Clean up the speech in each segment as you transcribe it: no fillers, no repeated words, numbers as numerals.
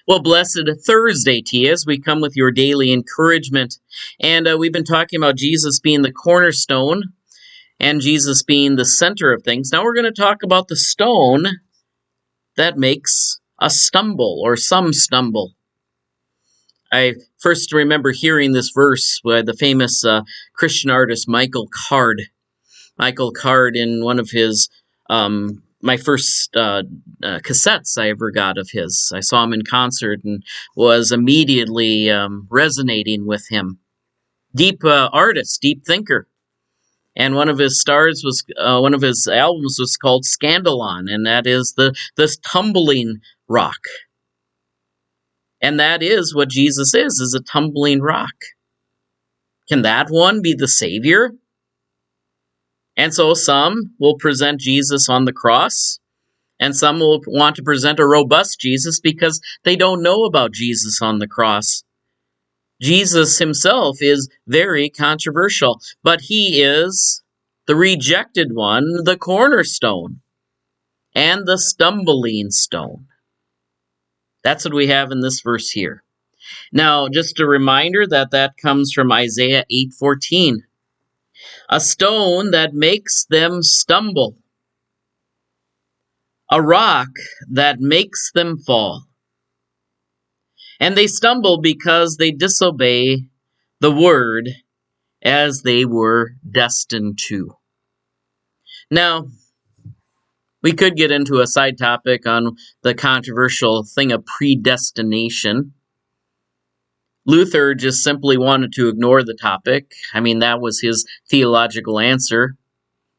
Well, blessed Thursday to you as we come with your daily encouragement. And we've been talking about Jesus being the cornerstone and Jesus being the center of things. Now we're going to talk about the stone that makes us stumble, or some stumble. I first remember hearing this verse by the famous Christian artist Michael Card. Michael Card, in one of his my first cassettes I ever got of his. I saw him in concert and was immediately resonating with him. Deep artist, deep thinker. And one of his one of his albums was called Scandalon, and that is the tumbling rock. And that is what Jesus is a tumbling rock. Can that one be the Savior? And so some will present Jesus on the cross, and some will want to present a robust Jesus because they don't know about Jesus on the cross. Jesus himself is very controversial, but he is the rejected one, the cornerstone, and the stumbling stone. That's what we have in this verse here. Now, just a reminder that comes from Isaiah 8:14. A stone that makes them stumble, a rock that makes them fall. And they stumble because they disobey the word as they were destined to. Now, we could get into a side topic on the controversial thing of predestination. Luther just simply wanted to ignore the topic. I mean, that was his theological answer.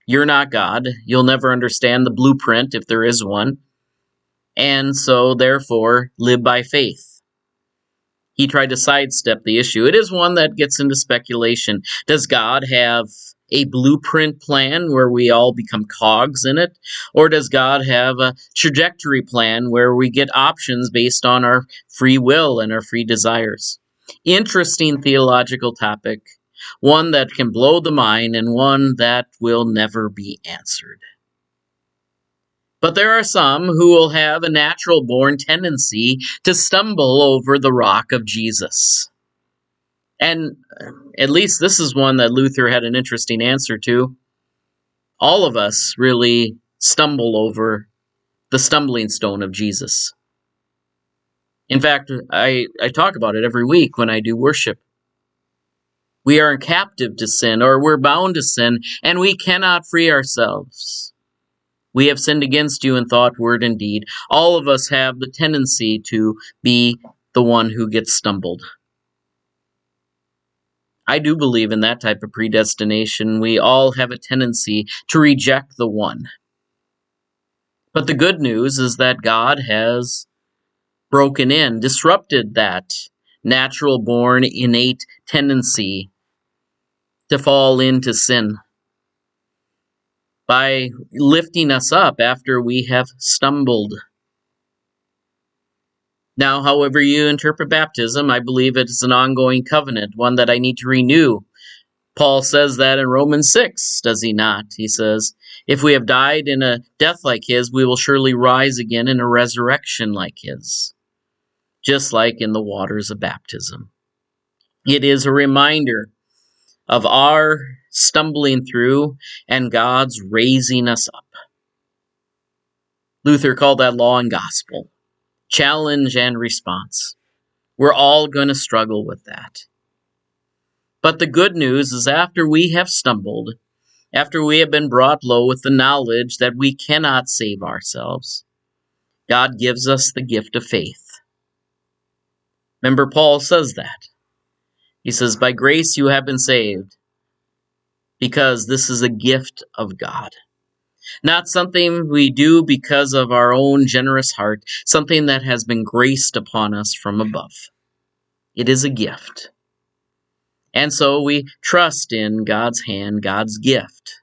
You're not God. You'll never understand the blueprint if there is one. And so, therefore, live by faith. He tried to sidestep the issue. It is one that gets into speculation. Does God have a blueprint plan where we all become cogs in it? Or does God have a trajectory plan where we get options based on our free will and our free desires? Interesting theological topic, one that can blow the mind and one that will never be answered. But there are some who will have a natural born tendency to stumble over the rock of Jesus. And at least this is one that Luther had an interesting answer to. All of us really stumble over the stumbling stone of Jesus. In fact, I talk about it every week when I do worship. We are captive to sin, or we're bound to sin, and we cannot free ourselves. We have sinned against you in thought, word, and deed. All of us have the tendency to be the one who gets stumbled. I do believe in that type of predestination. We all have a tendency to reject the one. But the good news is that God has broken in, disrupted that natural-born, innate tendency to fall into sin by lifting us up after we have stumbled. Now, however you interpret baptism, I believe it is an ongoing covenant, one that I need to renew. Paul says that in Romans 6, does he not? He says, if we have died in a death like his, we will surely rise again in a resurrection like his, just like in the waters of baptism. It is a reminder of our stumbling through and God's raising us up. Luther called that law and gospel, challenge and response. We're all going to struggle with that. But the good news is after we have stumbled, after we have been brought low with the knowledge that we cannot save ourselves, God gives us the gift of faith. Remember, Paul says that. He says, by grace you have been saved, because this is a gift of God. Not something we do because of our own generous heart, something that has been graced upon us from above. It is a gift. And so we trust in God's hand, God's gift,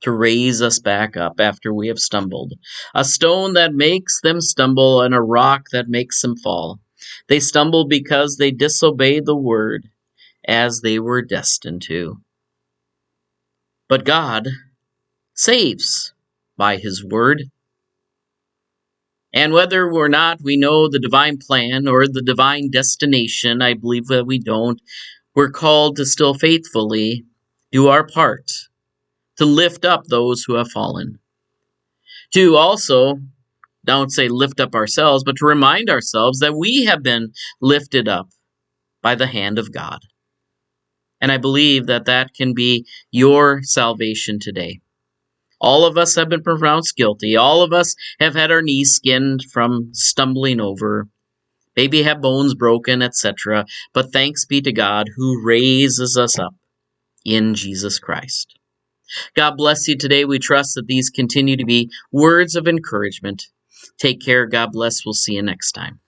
to raise us back up after we have stumbled. A stone that makes them stumble and a rock that makes them fall. They stumble because they disobeyed the word as they were destined to. But God saves by his word. And whether or not we know the divine plan or the divine destination, I believe that we don't, we're called to still faithfully do our part to lift up those who have fallen. To also, don't say lift up ourselves, but to remind ourselves that we have been lifted up by the hand of God. And I believe that that can be your salvation today. All of us have been pronounced guilty. All of us have had our knees skinned from stumbling over, maybe have bones broken, etc. But thanks be to God who raises us up in Jesus Christ. God bless you today. We trust that these continue to be words of encouragement. Take care. God bless. We'll see you next time.